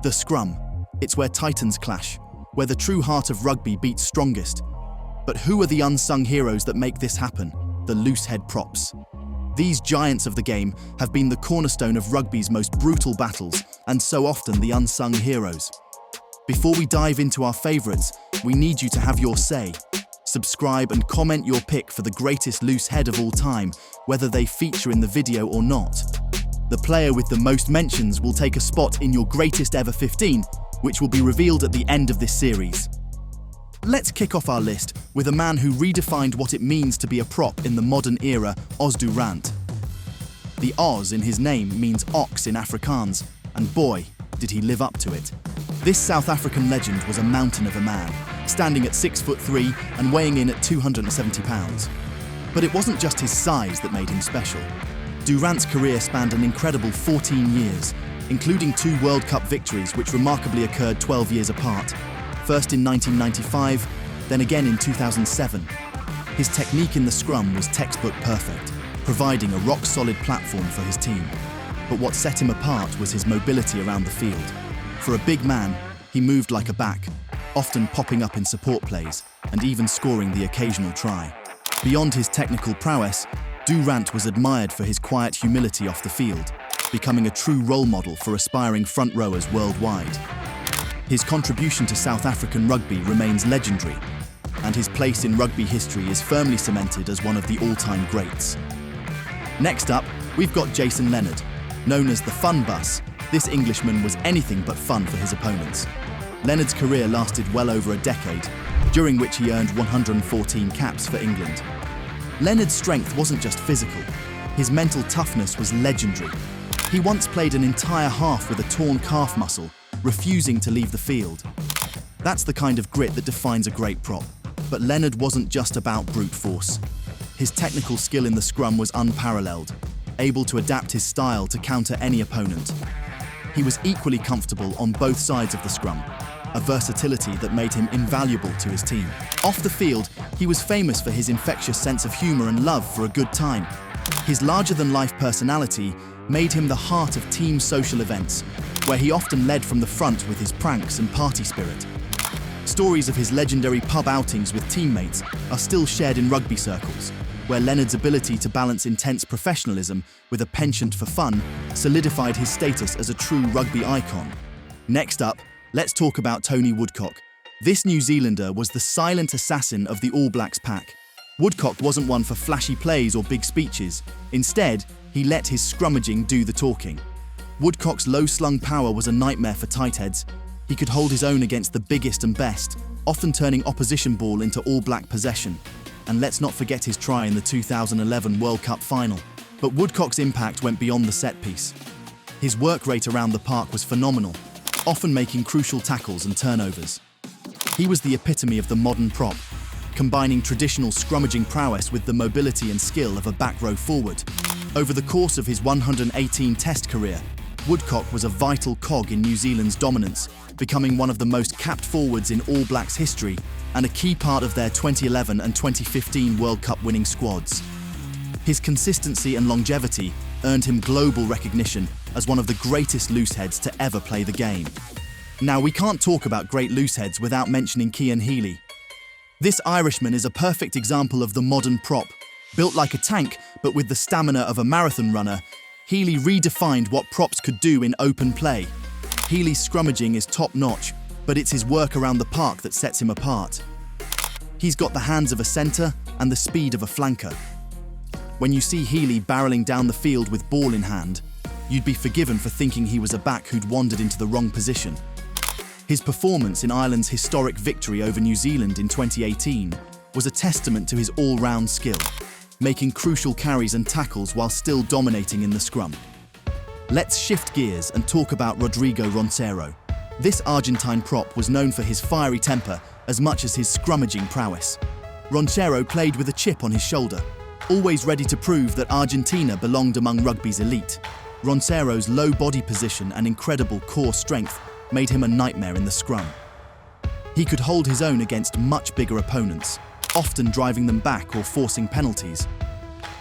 The scrum. It's where titans clash, where the true heart of rugby beats strongest. But who are the unsung heroes that make this happen? The Loosehead props. These giants of the game have been the cornerstone of rugby's most brutal battles, and so often the unsung heroes. Before we dive into our favourites, we need you to have your say. Subscribe and comment your pick for the greatest Loosehead of all time, whether they feature in the video or not. The player with the most mentions will take a spot in your greatest ever 15, which will be revealed at the end of this series. Let's kick off our list with a man who redefined what it means to be a prop in the modern era, Durant. The Oz in his name means ox in Afrikaans, and boy, did he live up to it. This South African legend was a mountain of a man, standing at 6'3" and weighing in at 270 pounds. But it wasn't just his size that made him special. Durant's career spanned an incredible 14 years, including 2 World Cup victories which remarkably occurred 12 years apart. First in 1995, then again in 2007. His technique in the scrum was textbook perfect, providing a rock-solid platform for his team. But what set him apart was his mobility around the field. For a big man, he moved like a back, often popping up in support plays and even scoring the occasional try. Beyond his technical prowess, Durant was admired for his quiet humility off the field, becoming a true role model for aspiring front rowers worldwide. His contribution to South African rugby remains legendary, and his place in rugby history is firmly cemented as one of the all-time greats. Next up, we've got Jason Leonard. Known as the Fun Bus, this Englishman was anything but fun for his opponents. Leonard's career lasted well over a decade, during which he earned 114 caps for England. Leonard's strength wasn't just physical, his mental toughness was legendary. He once played an entire half with a torn calf muscle, refusing to leave the field. That's the kind of grit that defines a great prop. But Leonard wasn't just about brute force. His technical skill in the scrum was unparalleled, able to adapt his style to counter any opponent. He was equally comfortable on both sides of the scrum, a versatility that made him invaluable to his team. Off the field, he was famous for his infectious sense of humour and love for a good time. His larger-than-life personality made him the heart of team social events, where he often led from the front with his pranks and party spirit. Stories of his legendary pub outings with teammates are still shared in rugby circles, where Leonard's ability to balance intense professionalism with a penchant for fun solidified his status as a true rugby icon. Next up, let's talk about Tony Woodcock. This New Zealander was the silent assassin of the All Blacks pack. Woodcock wasn't one for flashy plays or big speeches. Instead, he let his scrummaging do the talking. Woodcock's low-slung power was a nightmare for tightheads. He could hold his own against the biggest and best, often turning opposition ball into All Black possession. And let's not forget his try in the 2011 World Cup final. But Woodcock's impact went beyond the set piece. His work rate around the park was phenomenal, often making crucial tackles and turnovers. He was the epitome of the modern prop, combining traditional scrummaging prowess with the mobility and skill of a back row forward. Over the course of his 118 Test career, Woodcock was a vital cog in New Zealand's dominance, becoming one of the most capped forwards in All Blacks history and a key part of their 2011 and 2015 World Cup winning squads. His consistency and longevity earned him global recognition as one of the greatest looseheads to ever play the game. Now, we can't talk about great looseheads without mentioning Gethin Healey. This Irishman is a perfect example of the modern prop. Built like a tank, but with the stamina of a marathon runner, Healey redefined what props could do in open play. Healey's scrummaging is top-notch, but it's his work around the park that sets him apart. He's got the hands of a centre and the speed of a flanker. When you see Healey barreling down the field with ball in hand, you'd be forgiven for thinking he was a back who'd wandered into the wrong position. His performance in Ireland's historic victory over New Zealand in 2018 was a testament to his all-round skill, making crucial carries and tackles while still dominating in the scrum. Let's shift gears and talk about Rodrigo Rono. This Argentine prop was known for his fiery temper as much as his scrummaging prowess. Rono played with a chip on his shoulder, always ready to prove that Argentina belonged among rugby's elite. Rono's low body position and incredible core strength made him a nightmare in the scrum. He could hold his own against much bigger opponents, often driving them back or forcing penalties.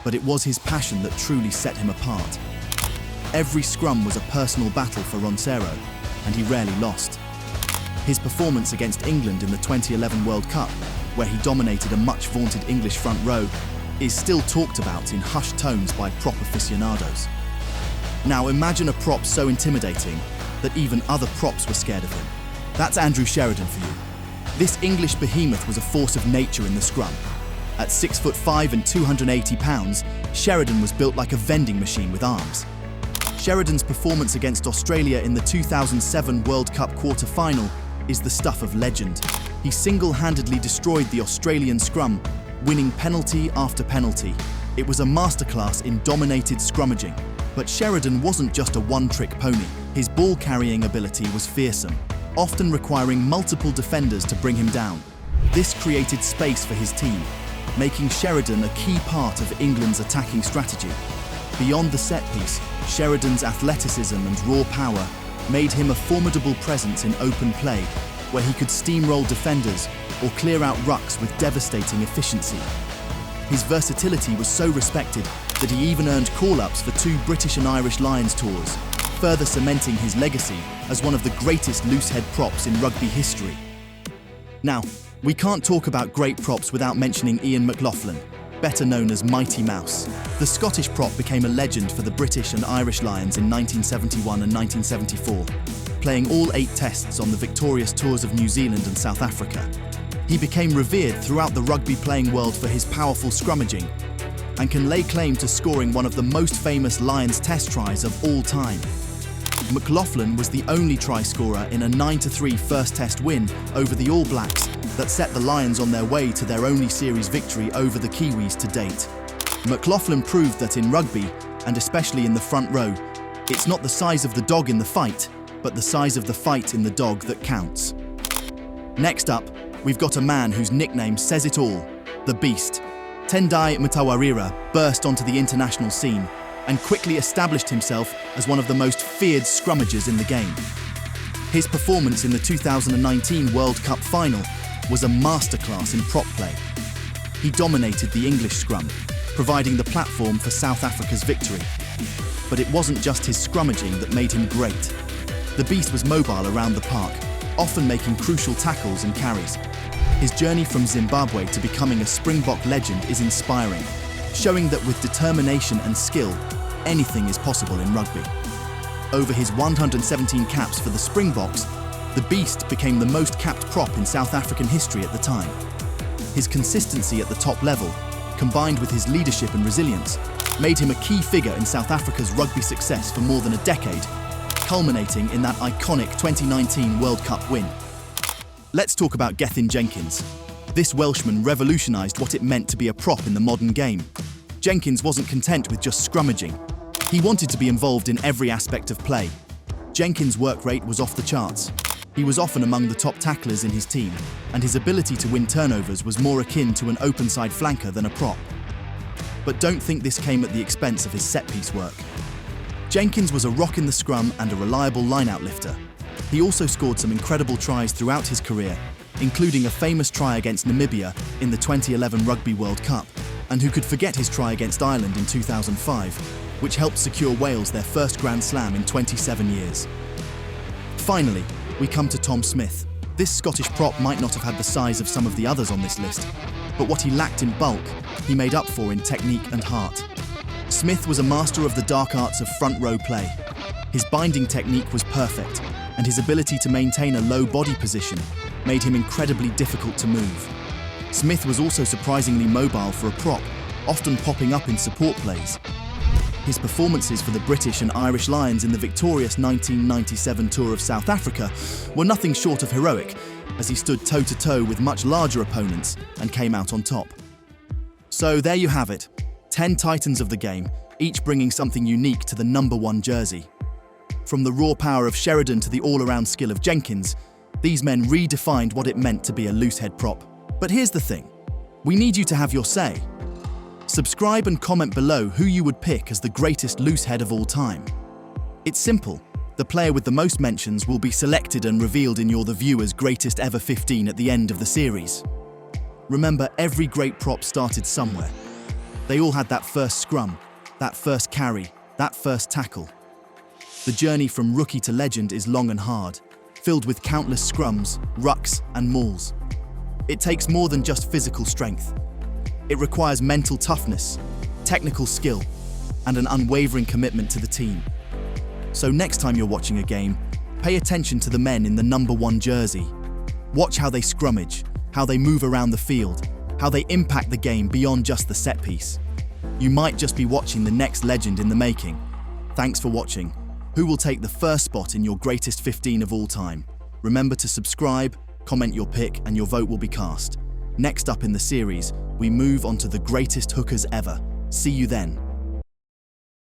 But it was his passion that truly set him apart. Every scrum was a personal battle for Rono, and he rarely lost. His performance against England in the 2011 World Cup, where he dominated a much-vaunted English front row, is still talked about in hushed tones by prop aficionados. Now imagine a prop so intimidating that even other props were scared of him. That's Andrew Sheridan for you. This English behemoth was a force of nature in the scrum. At 6'5" and 280 pounds, Sheridan was built like a vending machine with arms. Sheridan's performance against Australia in the 2007 World Cup quarter-final is the stuff of legend. He single-handedly destroyed the Australian scrum, winning penalty after penalty. It was a masterclass in dominated scrummaging. But Sheridan wasn't just a one-trick pony. His ball-carrying ability was fearsome, often requiring multiple defenders to bring him down. This created space for his team, making Sheridan a key part of England's attacking strategy. Beyond the set piece, Sheridan's athleticism and raw power made him a formidable presence in open play, where he could steamroll defenders or clear out rucks with devastating efficiency. His versatility was so respected that he even earned call-ups for 2 British and Irish Lions tours, further cementing his legacy as one of the greatest loosehead props in rugby history. Now, we can't talk about great props without mentioning Ian McLaughlin, better known as Mighty Mouse. The Scottish prop became a legend for the British and Irish Lions in 1971 and 1974, playing all 8 tests on the victorious tours of New Zealand and South Africa. He became revered throughout the rugby playing world for his powerful scrummaging, and can lay claim to scoring one of the most famous Lions test tries of all time. McLaughlin was the only try scorer in a 9-3 first test win over the All Blacks that set the Lions on their way to their only series victory over the Kiwis to date. McLaughlin proved that in rugby, and especially in the front row, it's not the size of the dog in the fight, but the size of the fight in the dog that counts. Next up, we've got a man whose nickname says it all, the Beast. Tendai Mtawarira burst onto the international scene and quickly established himself as one of the most feared scrummagers in the game. His performance in the 2019 World Cup final was a masterclass in prop play. He dominated the English scrum, providing the platform for South Africa's victory. But it wasn't just his scrummaging that made him great. The Beast was mobile around the park, often making crucial tackles and carries. His journey from Zimbabwe to becoming a Springbok legend is inspiring, showing that with determination and skill, anything is possible in rugby. Over his 117 caps for the Springboks, the Beast became the most capped prop in South African history at the time. His consistency at the top level, combined with his leadership and resilience, made him a key figure in South Africa's rugby success for more than a decade, culminating in that iconic 2019 World Cup win. Let's talk about Gethin Jenkins. This Welshman revolutionised what it meant to be a prop in the modern game. Jenkins wasn't content with just scrummaging. He wanted to be involved in every aspect of play. Jenkins' work rate was off the charts. He was often among the top tacklers in his team, and his ability to win turnovers was more akin to an open-side flanker than a prop. But don't think this came at the expense of his set-piece work. Jenkins was a rock in the scrum and a reliable line-out lifter. He also scored some incredible tries throughout his career, including a famous try against Namibia in the 2011 Rugby World Cup, and who could forget his try against Ireland in 2005, which helped secure Wales their first Grand Slam in 27 years. Finally, we come to Tom Smith. This Scottish prop might not have had the size of some of the others on this list, but what he lacked in bulk, he made up for in technique and heart. Smith was a master of the dark arts of front row play. His binding technique was perfect, and his ability to maintain a low body position made him incredibly difficult to move. Smith was also surprisingly mobile for a prop, often popping up in support plays. His performances for the British and Irish Lions in the victorious 1997 tour of South Africa were nothing short of heroic, as he stood toe-to-toe with much larger opponents and came out on top. So there you have it, 10 titans of the game, each bringing something unique to the number 1 jersey. From the raw power of Sheridan to the all-around skill of Jenkins, these men redefined what it meant to be a loosehead prop. But here's the thing, we need you to have your say. Subscribe and comment below who you would pick as the greatest loosehead of all time. It's simple, the player with the most mentions will be selected and revealed in your The Viewer's Greatest Ever 15 at the end of the series. Remember, every great prop started somewhere. They all had that first scrum, that first carry, that first tackle. The journey from rookie to legend is long and hard, filled with countless scrums, rucks, and mauls. It takes more than just physical strength. It requires mental toughness, technical skill, and an unwavering commitment to the team. So next time you're watching a game, pay attention to the men in the number 1 jersey. Watch how they scrummage, how they move around the field, how they impact the game beyond just the set piece. You might just be watching the next legend in the making. Thanks for watching. Who will take the first spot in your greatest 15 of all time? Remember to subscribe, comment your pick, and your vote will be cast. Next up in the series, we move on to the greatest hookers ever. See you then.